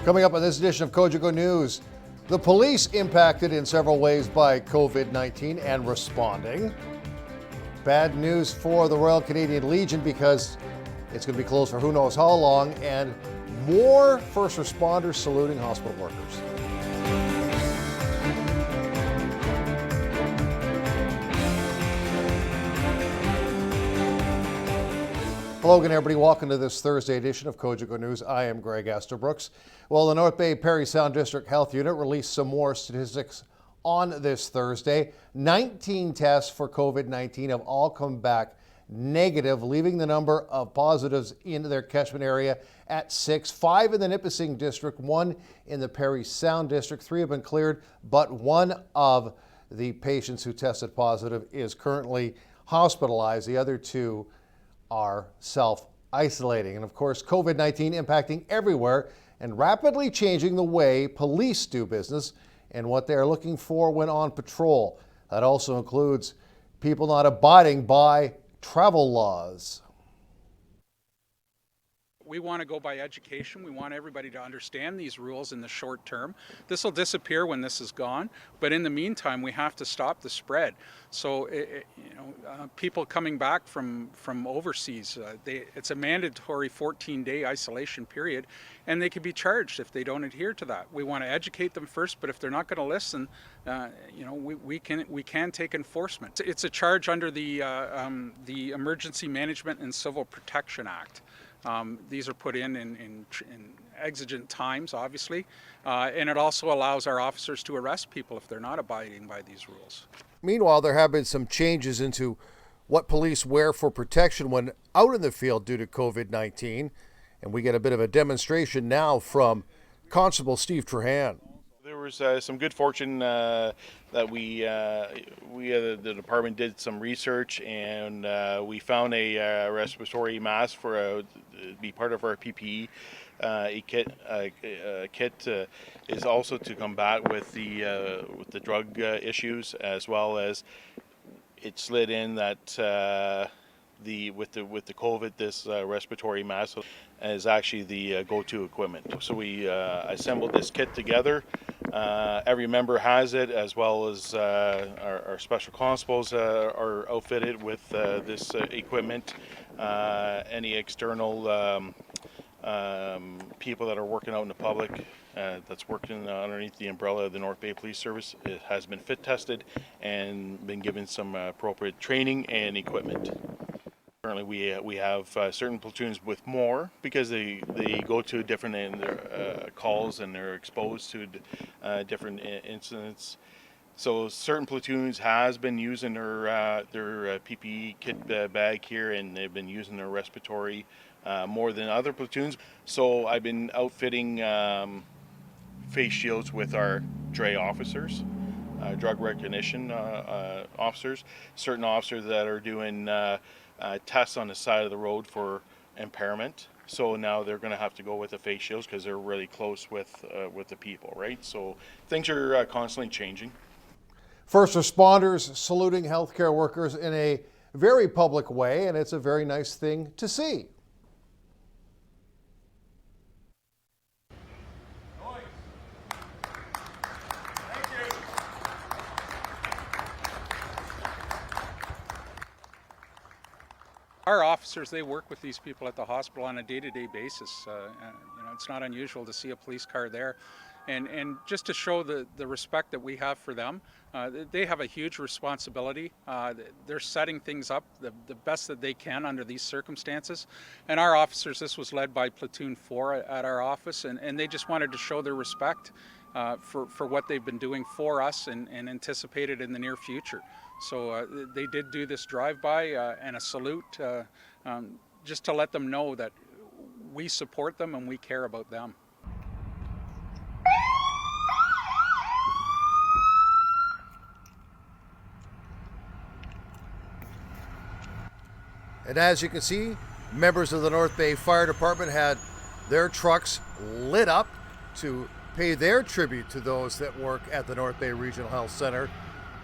Coming up on this edition of Cogeco News, the police impacted in several ways by COVID-19 and responding. Bad news for the Royal Canadian Legion because it's going to be closed for who knows how long, and more first responders saluting hospital workers. Hello again, everybody. Welcome to this Thursday edition of Cogeco News. I am Greg Esterbrooks. Well, the North Bay Parry Sound District Health Unit released some more statistics on this Thursday. 19 tests for COVID-19 have all come back negative, leaving the number of positives in their catchment area at 6. 5 in the Nipissing District, 1 in the Parry Sound District. 3 have been cleared, but 1 of the patients who tested positive is currently hospitalized. The other 2 are self-isolating. And of course, COVID-19 impacting everywhere and rapidly changing the way police do business and what they are looking for when on patrol. That also includes people not abiding by travel laws. We want to go by education. We want everybody to understand these rules in the short term. This will disappear when this is gone, but in the meantime, we have to stop the spread. So, people coming back from overseas, it's a mandatory 14-day isolation period, and they could be charged if they don't adhere to that. We want to educate them first, but if they're not going to listen, we can take enforcement. It's a charge under the Emergency Management and Civil Protection Act. These are put in exigent times, obviously, and it also allows our officers to arrest people if they're not abiding by these rules. Meanwhile, there have been some changes into what police wear for protection when out in the field due to COVID-19, and we get a bit of a demonstration now from Constable Steve Trahan. There was some good fortune that the department did some research, and we found a respiratory mask for be part of our PPE. Kit is also to combat with the drug issues, as well as it slid in that with the COVID, this respiratory mask is actually the go-to equipment. So we assembled this kit together. Every member has it, as well as our special constables are outfitted with this equipment. Any external people that are working out in the public that's working underneath the umbrella of the North Bay Police Service, it has been fit tested and been given some appropriate training and equipment. Currently, we have certain platoons with more because they go to different calls and they're exposed to different incidents. So certain platoons has been using their PPE kit bag here, and they've been using their respiratory more than other platoons. So I've been outfitting face shields with our DRE officers, drug recognition officers, certain officers that are doing tests on the side of the road for impairment. So now they're going to have to go with the face shields because they're really close with the people, right? So things are constantly changing. First responders saluting healthcare workers in a very public way, and it's a very nice thing to see. Our officers, they work with these people at the hospital on a day-to-day basis. It's not unusual to see a police car there. And just to show the respect that we have for them, they have a huge responsibility. They're setting things up the best that they can under these circumstances. And our officers, this was led by Platoon 4 at our office, and they just wanted to show their respect for what they've been doing for us and anticipated in the near future. So they did do this drive-by and a salute just to let them know that we support them and we care about them. And as you can see, members of the North Bay Fire Department had their trucks lit up to pay their tribute to those that work at the North Bay Regional Health Center.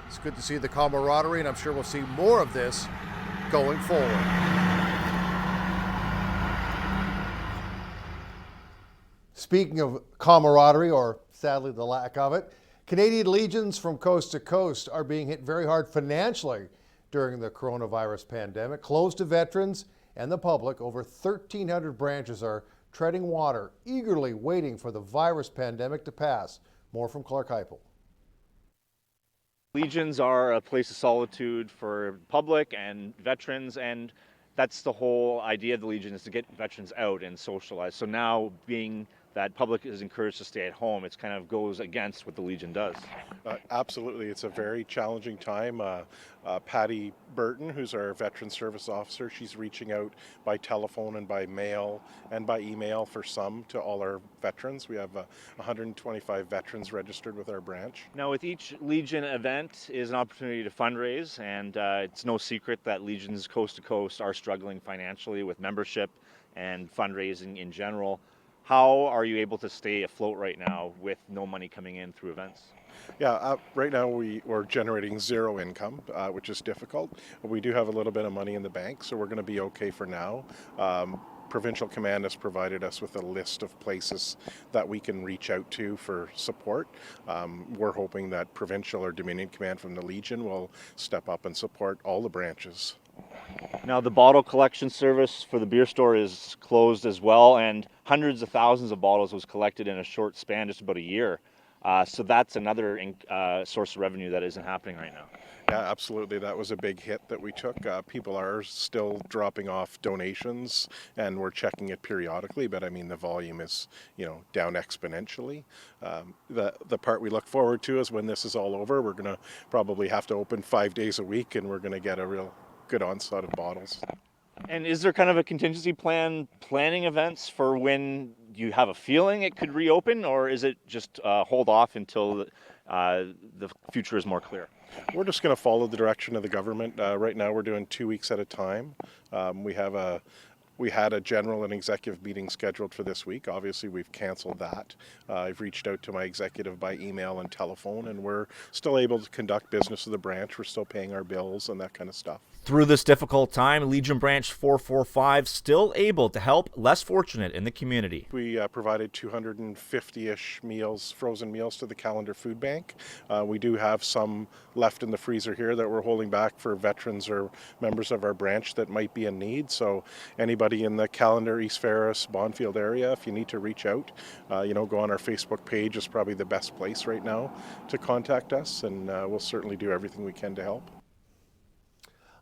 It's good to see the camaraderie, and I'm sure we'll see more of this going forward. Speaking of camaraderie, or sadly the lack of it, Canadian legions from coast to coast are being hit very hard financially during the coronavirus pandemic. Closed to veterans and the public, over 1,300 branches are treading water, eagerly waiting for the virus pandemic to pass. More from Clark Heipel. Legions are a place of solitude for public and veterans, and that's the whole idea of the Legion, is to get veterans out and socialize. So now, being that public is encouraged to stay at home, it kind of goes against what the Legion does. Absolutely, it's a very challenging time. Patty Burton, who's our Veteran Service Officer, she's reaching out by telephone and by mail and by email for some to all our veterans. We have 125 veterans registered with our branch. Now, with each Legion event is an opportunity to fundraise, and it's no secret that Legions coast to coast are struggling financially with membership and fundraising in general. How are you able to stay afloat right now with no money coming in through events? Yeah, right now we're generating zero income, which is difficult. We do have a little bit of money in the bank, so we're going to be okay for now. Provincial Command has provided us with a list of places that we can reach out to for support. We're hoping that Provincial or Dominion Command from the Legion will step up and support all the branches. Now, the bottle collection service for the beer store is closed as well, and hundreds of thousands of bottles was collected in a short span, just about a year. So that's another source of revenue that isn't happening right now. Yeah, absolutely. That was a big hit that we took. People are still dropping off donations, and we're checking it periodically. But I mean, the volume is, down exponentially. The part we look forward to is when this is all over, we're going to probably have to open 5 days a week, and we're going to get a real good onslaught of bottles. And is there kind of a contingency plan planning events for when you have a feeling it could reopen, or is it just hold off until the future is more clear? We're just going to follow the direction of the government. Right now we're doing 2 weeks at a time. We had a general and executive meeting scheduled for this week. Obviously, we've canceled that. I've reached out to my executive by email and telephone, and we're still able to conduct business with the branch. We're still paying our bills and that kind of stuff. Through this difficult time, Legion Branch 445 still able to help less fortunate in the community. We provided 250-ish meals, frozen meals, to the Calendar Food Bank. We do have some left in the freezer here that we're holding back for veterans or members of our branch that might be in need. So anybody in the Calendar, East Ferris, Bonfield area, if you need to reach out, go on our Facebook page is probably the best place right now to contact us, and we'll certainly do everything we can to help.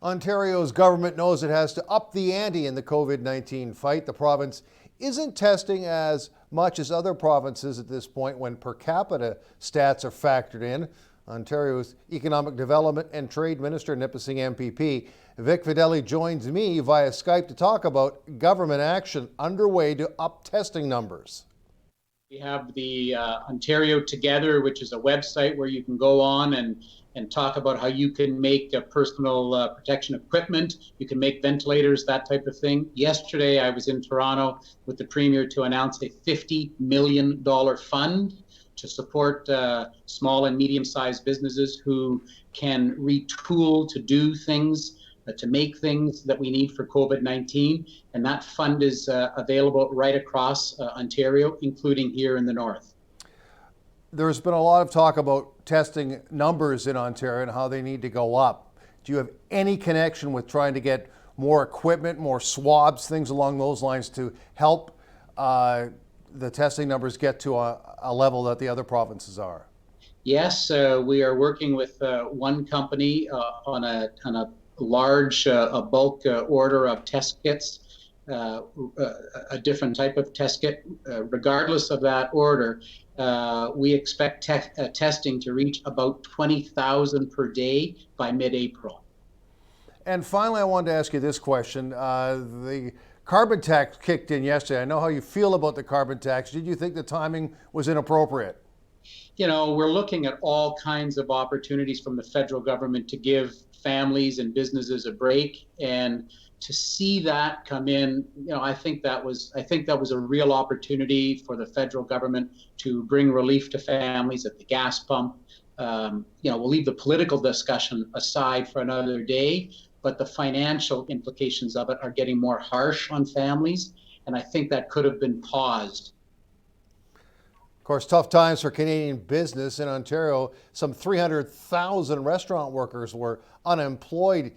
Ontario's government knows it has to up the ante in the COVID-19 fight. The province isn't testing as much as other provinces at this point when per capita stats are factored in. Ontario's Economic Development and Trade Minister, Nipissing MPP Vic Fideli joins me via Skype to talk about government action underway to up testing numbers. We have the Ontario Together, which is a website where you can go on and talk about how you can make personal protection equipment. You can make ventilators, that type of thing. Yesterday, I was in Toronto with the Premier to announce a $50 million fund to support small and medium-sized businesses who can retool to do things, to make things that we need for COVID-19. And that fund is available right across Ontario, including here in the north. There's been a lot of talk about testing numbers in Ontario and how they need to go up. Do you have any connection with trying to get more equipment, more swabs, things along those lines to help the testing numbers get to a level that the other provinces are? Yes, we are working with one company on a large bulk order of test kits, a different type of test kit. Regardless of that order, we expect testing to reach about 20,000 per day by mid-April. And finally, I wanted to ask you this question. The carbon tax kicked in yesterday. I know how you feel about the carbon tax. Did you think the timing was inappropriate? We're looking at all kinds of opportunities from the federal government to give families and businesses a break, and to see that come in, I think that was a real opportunity for the federal government to bring relief to families at the gas pump. We'll leave the political discussion aside for another day, but the financial implications of it are getting more harsh on families, and I think that could have been paused. Of course, tough times for Canadian business in Ontario. Some 300,000 restaurant workers were unemployed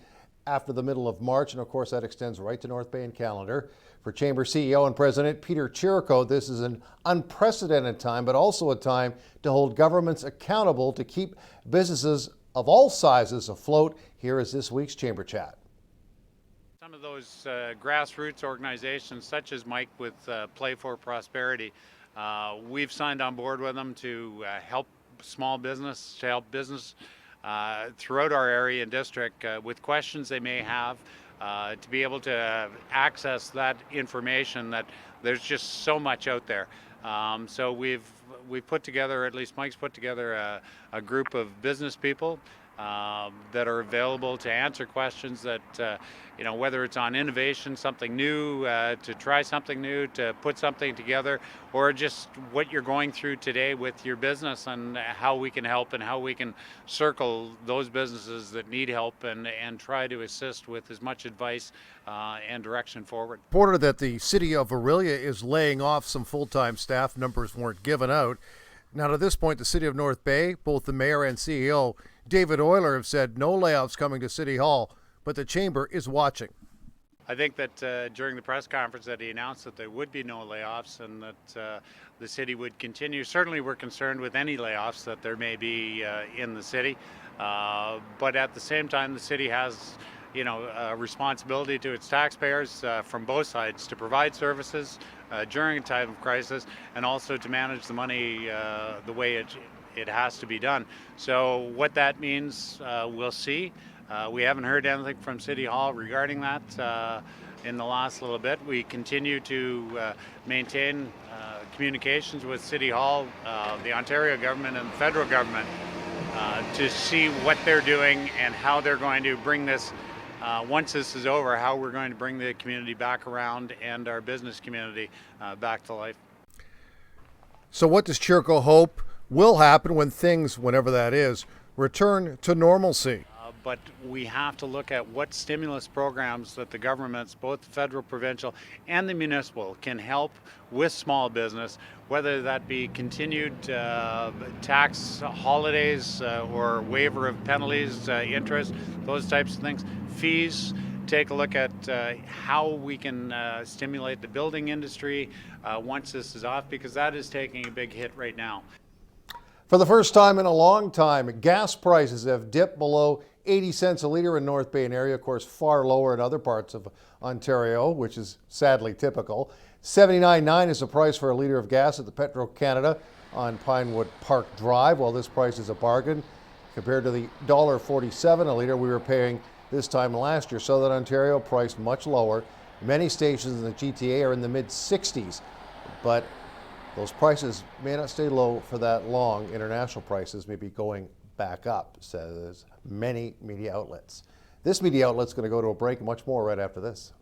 after the middle of March, and of course that extends right to North Bay and Callander. For Chamber CEO and President Peter Chirico, this is an unprecedented time, but also a time to hold governments accountable to keep businesses of all sizes afloat. Here is this week's Chamber Chat. Some of those grassroots organizations, such as Mike with Play for Prosperity, we've signed on board with them to help small business, to help business throughout our area and district with questions they may have, to be able to access that information. That there's just so much out there. So we've put together, at least Mike's put together a group of business people that are available to answer questions that, whether it's on innovation, something new, to try something new, to put something together, or just what you're going through today with your business and how we can help and how we can circle those businesses that need help and try to assist with as much advice and direction forward. Reported that the city of Orillia is laying off some full-time staff. Numbers weren't given out. Now, to this point, the city of North Bay, both the mayor and CEO, David Euler, have said no layoffs coming to City Hall, but the Chamber is watching. I think that during the press conference that he announced that there would be no layoffs and that the city would continue. Certainly we're concerned with any layoffs that there may be in the city, but at the same time the city has a responsibility to its taxpayers from both sides to provide services during a time of crisis and also to manage the money the way it has to be done. So what that means, we'll see. We haven't heard anything from City Hall regarding that in the last little bit. We continue to maintain communications with City Hall, the Ontario government and the federal government to see what they're doing and how they're going to bring this, once this is over, how we're going to bring the community back around and our business community back to life. So what does Chirico hope will happen when things, whenever that is, return to normalcy? But we have to look at what stimulus programs that the governments, both the federal, provincial, and the municipal, can help with small business, whether that be continued tax holidays or waiver of penalties, interest, those types of things, fees. Take a look at how we can stimulate the building industry once this is off, because that is taking a big hit right now. For the first time in a long time, gas prices have dipped below 80 cents a litre in North Bay and area, of course far lower in other parts of Ontario, which is sadly typical. 79.9 is the price for a litre of gas at the Petro-Canada on Pinewood Park Drive. While this price is a bargain compared to the $1.47 a litre we were paying this time last year. Southern Ontario priced much lower. Many stations in the GTA are in the mid-60s, but those prices may not stay low for that long. International prices may be going back up, says many media outlets. This media outlet's going to go to a break. Much more right after this.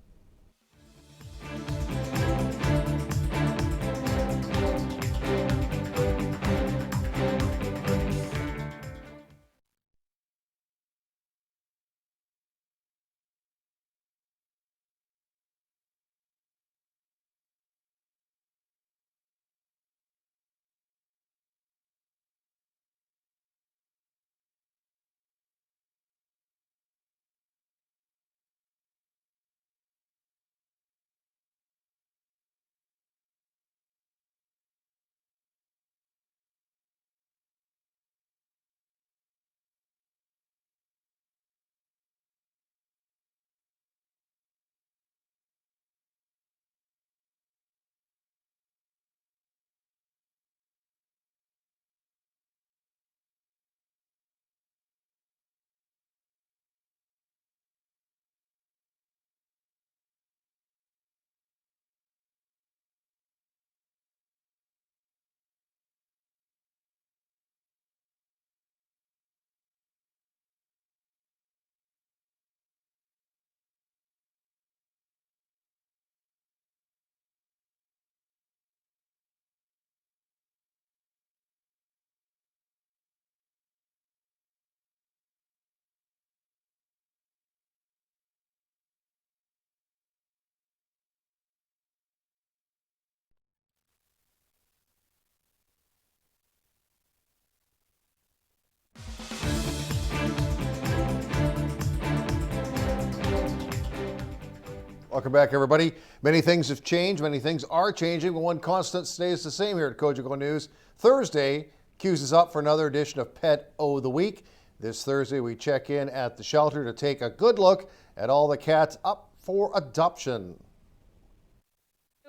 Welcome back, everybody. Many things have changed. Many things are changing, but one constant stays the same here at Cogeco News. Thursday queues us up for another edition of Pet O' the Week. This Thursday, we check in at the shelter to take a good look at all the cats up for adoption.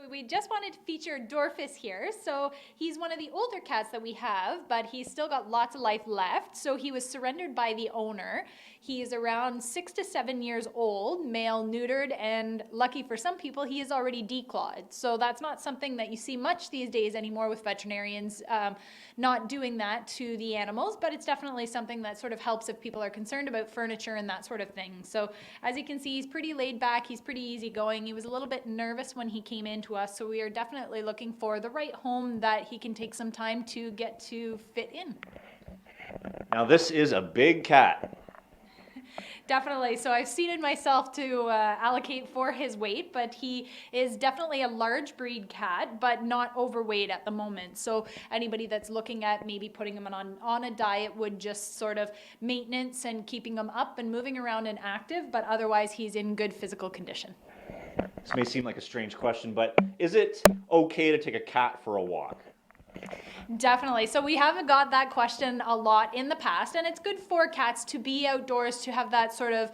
We just wanted to feature Dorfus here. So he's one of the older cats that we have, but he's still got lots of life left. So he was surrendered by the owner. He is around 6 to 7 years old, male neutered, and lucky for some people, he is already declawed. So that's not something that you see much these days anymore with veterinarians not doing that to the animals, but it's definitely something that sort of helps if people are concerned about furniture and that sort of thing. So as you can see, he's pretty laid back, he's pretty easygoing. He was a little bit nervous when he came into us, so we are definitely looking for the right home that he can take some time to get to fit in. Now this is a big cat. Definitely. So I've seated myself to allocate for his weight, but he is definitely a large breed cat, but not overweight at the moment. So anybody that's looking at maybe putting him on a diet would just sort of maintenance and keeping him up and moving around and active, but otherwise he's in good physical condition. This may seem like a strange question, but is it okay to take a cat for a walk? Definitely. So we have got that question a lot in the past, and it's good for cats to be outdoors to have that sort of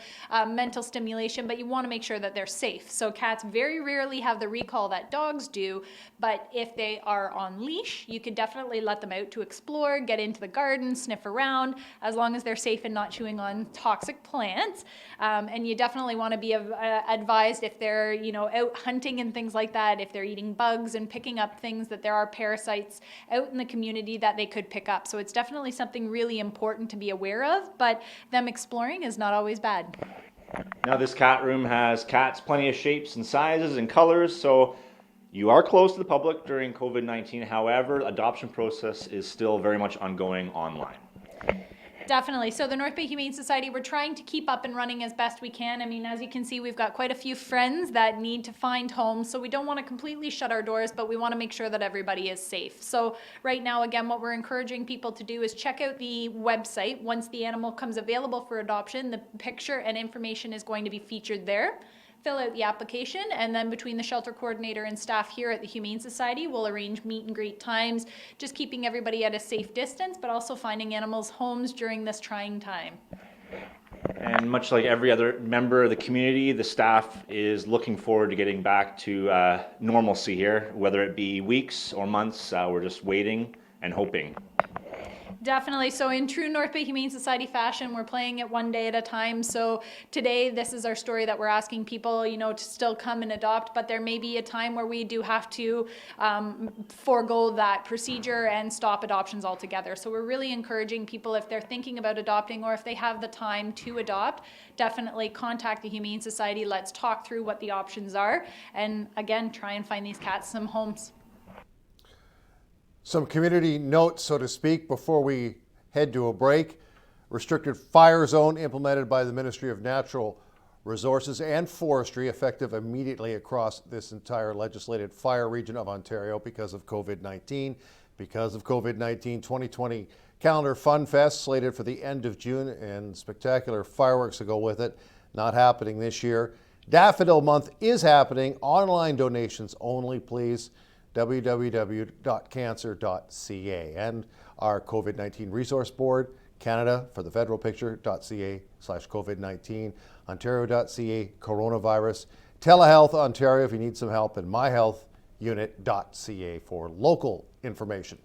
mental stimulation, but you want to make sure that they're safe. So cats very rarely have the recall that dogs do, but if they are on leash, you can definitely let them out to explore, get into the garden, sniff around, as long as they're safe and not chewing on toxic plants. And you definitely want to be advised if they're, out hunting and things like that, if they're eating bugs and picking up things, that there are parasites out in the community that they could pick up. So it's definitely something really important to be aware of, but them exploring is not always bad. Now this cat room has cats plenty of shapes and sizes and colors, so you are closed to the public during COVID-19. However, adoption process is still very much ongoing online. Definitely. So the North Bay Humane Society, we're trying to keep up and running as best we can. I mean, as you can see, we've got quite a few friends that need to find homes, so we don't want to completely shut our doors, but we want to make sure that everybody is safe. So right now, again, what we're encouraging people to do is check out the website. Once the animal comes available for adoption, the picture and information is going to be featured there. Fill out the application, and then between the shelter coordinator and staff here at the Humane Society, we'll arrange meet and greet times, just keeping everybody at a safe distance, but also finding animals homes during this trying time. And much like every other member of the community, the staff is looking forward to getting back to normalcy here, whether it be weeks or months. We're just waiting and hoping. Definitely. So in true North Bay Humane Society fashion, we're playing it one day at a time. So today, this is our story that we're asking people, to still come and adopt, but there may be a time where we do have to forego that procedure and stop adoptions altogether. So we're really encouraging people, if they're thinking about adopting or if they have the time to adopt, definitely contact the Humane Society. Let's talk through what the options are. And again, try and find these cats some homes. Some community notes, so to speak, before we head to a break. Restricted fire zone implemented by the Ministry of Natural Resources and Forestry, effective immediately across this entire legislated fire region of Ontario because of COVID-19. Because of COVID-19, 2020 Calendar Fun Fest slated for the end of June and spectacular fireworks to go with it. Not happening this year. Daffodil Month is happening. Online donations only, please. www.cancer.ca, and our COVID-19 Resource Board, Canada for the Federal Picture.ca/COVID-19, Ontario.ca coronavirus, Telehealth Ontario if you need some help, and myhealthunit.ca for local information.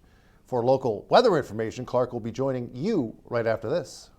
For local weather information, Clark will be joining you right after this.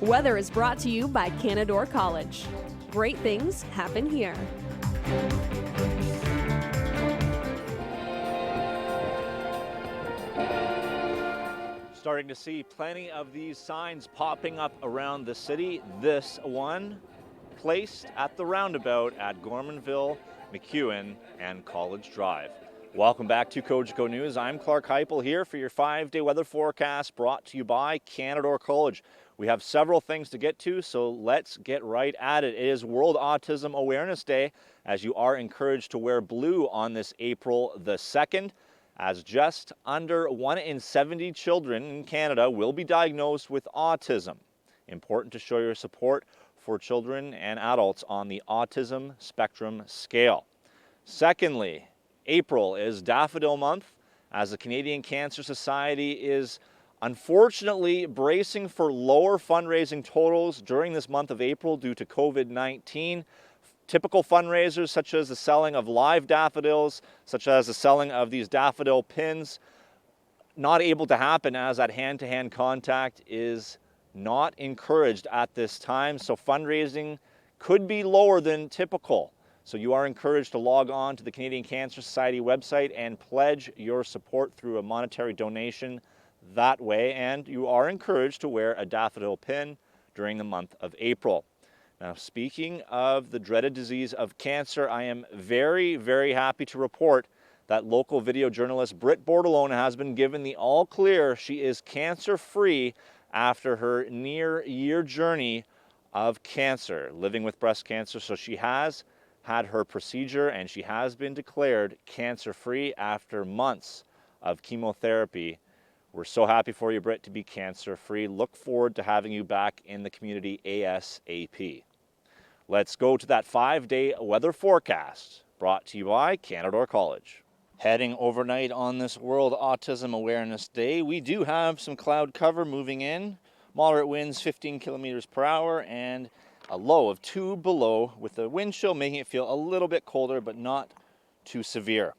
Weather is brought to you by Canadore College. Great things happen here. Starting to see plenty of these signs popping up around the city. This one placed at the roundabout at Gormanville, McEwen, and College Drive. Welcome back to Cogeco News. I'm Clark Heipel here for your 5-day weather forecast brought to you by Canadore College. We have several things to get to, so let's get right at it. It is World Autism Awareness Day, as you are encouraged to wear blue on this April the 2nd, as just under 1 in 70 children in Canada will be diagnosed with autism. Important to show your support for children and adults on the autism spectrum scale. Secondly, April is Daffodil Month, as the Canadian Cancer Society is unfortunately bracing for lower fundraising totals during this month of April due to COVID-19. Typical fundraisers such as the selling of live daffodils, such as the selling of these daffodil pins, not able to happen as that hand-to-hand contact is not encouraged at this time. So fundraising could be lower than typical. So you are encouraged to log on to the Canadian Cancer Society website and pledge your support through a monetary donation that way. And you are encouraged to wear a daffodil pin during the month of April. Now, speaking of the dreaded disease of cancer, I am very, very happy to report that local video journalist Britt Bordelone has been given the all clear. She is cancer-free after her near-year journey of cancer, living with breast cancer. So she has had her procedure and she has been declared cancer-free after months of chemotherapy. We're so happy for you, Britt, to be cancer-free. Look forward to having you back in the community ASAP. Let's go to that 5-day weather forecast brought to you by Canadore College. Heading overnight on this World Autism Awareness Day, we do have some cloud cover moving in. Moderate winds 15 kilometers per hour and a low of 2 below, with the wind chill making it feel a little bit colder but not too severe.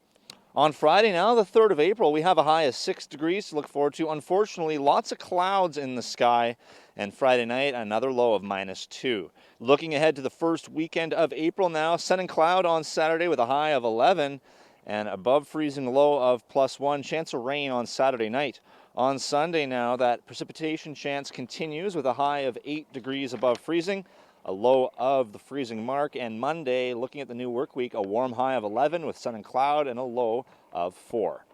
On Friday now, the 3rd of April, we have a high of 6 degrees to look forward to. Unfortunately, lots of clouds in the sky. And Friday night, another low of -2. Looking ahead to the first weekend of April now, sun and cloud on Saturday with a high of 11 and above freezing low of +1. Chance of rain on Saturday night. On Sunday now, that precipitation chance continues with a high of 8 degrees above freezing, a low of the freezing mark. And Monday, looking at the new work week, a warm high of 11 with sun and cloud and a low of 4.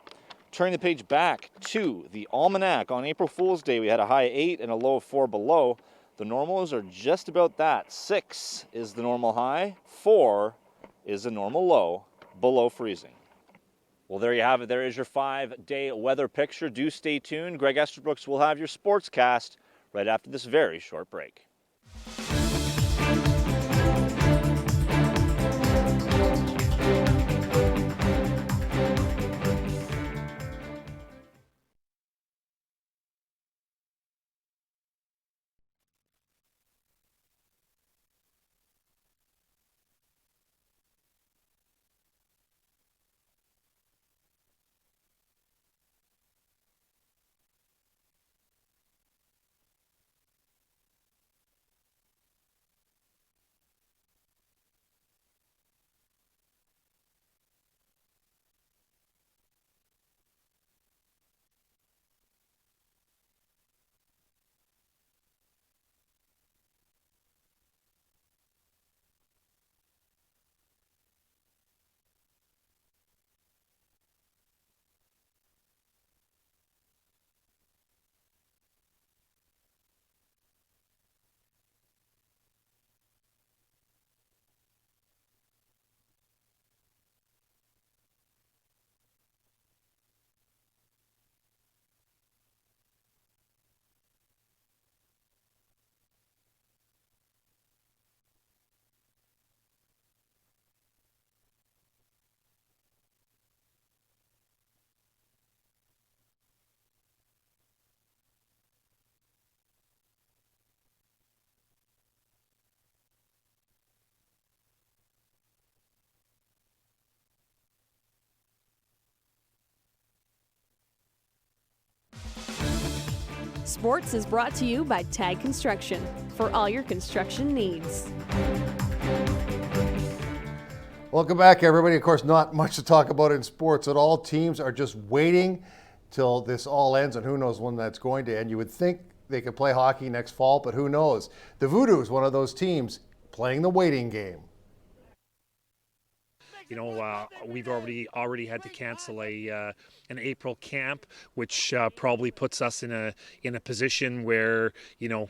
Turning the page back to the almanac, on April Fool's Day, we had a high of 8 and a low of 4 below. The normals are just about that. 6 is the normal high, 4 is the normal low, below freezing. Well, there you have it. There is your 5-day weather picture. Do stay tuned. Greg Esterbrooks will have your sportscast right after this very short break. Sports is brought to you by Tag Construction for all your construction needs. Welcome back, everybody. Of course, not much to talk about in sports at all. Teams are just waiting till this all ends, and who knows when that's going to end. You would think they could play hockey next fall, but who knows? The Voodoo is one of those teams playing the waiting game. You know, we've already had to cancel an April camp, which probably puts us in a position where, you know,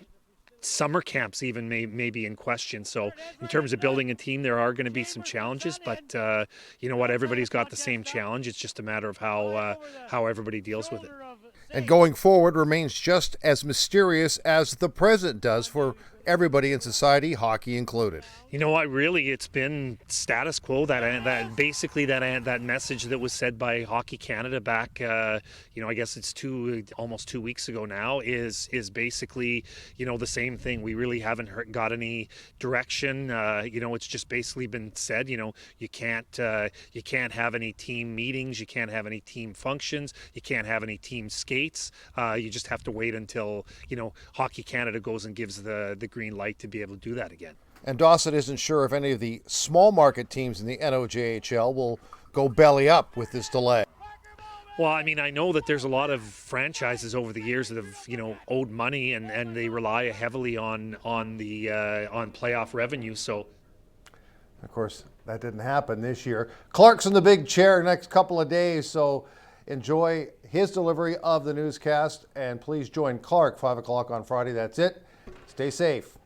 summer camps even may be in question. So in terms of building a team, there are going to be some challenges, but you know what, everybody's got the same challenge. It's just a matter of how everybody deals with it. And going forward remains just as mysterious as the present does for everybody in society, hockey included. You know what? Really, it's been status quo. That basically that message that was said by Hockey Canada back, you know, I guess it's almost 2 weeks ago now, is basically, you know, the same thing. We really haven't got any direction. You know, it's just basically been said. You know, you can't have any team meetings. You can't have any team functions. You can't have any team skates. You just have to wait until, you know, Hockey Canada goes and gives the green light to be able to do that again. And Dawson isn't sure if any of the small market teams in the NOJHL will go belly up with this delay. Well, I mean, I know that there's a lot of franchises over the years that have, you know, owed money and they rely heavily on playoff revenue. So, of course, that didn't happen this year. Clark's in the big chair next couple of days, so enjoy his delivery of the newscast, and please join Clark 5 o'clock on Friday. That's it. Stay safe.